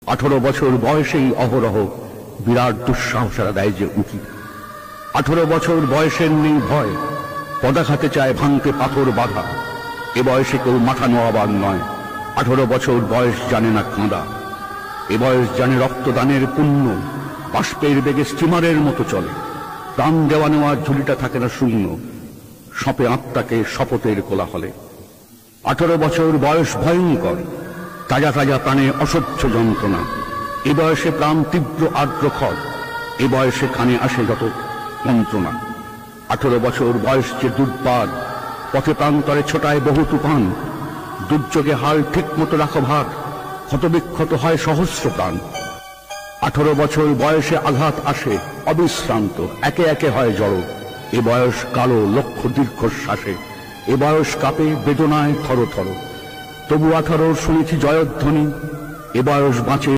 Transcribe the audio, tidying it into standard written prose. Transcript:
18 বছর বয়সেই অহরহ বিরাট দুঃসাহসেরা দেয় যে উঁকি। 18 বছর বয়সের নেই ভয়, পদাঘাতে চায় ভাঙতে পাথর বাধা। এ বয়সে কেউ মাথা নোয়াবার নয়, 18 বছর বয়স জানে না কাঁদা। এ বয়স জানে রক্তদানের পুণ্য, বাষ্পের বেগে স্টিমারের মতো চলে। প্রাণ দেওয়া নেওয়ার ঝুলিটা থাকে না শূন্য, সঁপে আত্মাকে শপথের কোলাহলে। 18 বছর বয়স ভয়ঙ্কর, তাজা তাজা প্রাণে অসহ্য যন্ত্রণা। এ বয়সে প্রাণ তীব্র আর্দ্র খর, এ বয়সে কানে আসে যত মন্ত্রণা। 18 বছর বয়স যে দুর্বার, পথে প্রান্তরে ছোটায় বহু তুফান। দুর্যোগে হাল ঠিক মতো রাখো ভার, ক্ষতবিক্ষত হয় সহস্র প্রাণ। 18 বছর বয়সে আঘাত আসে অবিশ্রান্ত, একে একে হয় জড়ো। এ বয়স কালো লক্ষ দীর্ঘশ্বাসে, এ বয়স কাঁপে বেদনায় থর থর। তবু 18 শুনেছি জয়ধ্বনি, এ বয়স বাঁচে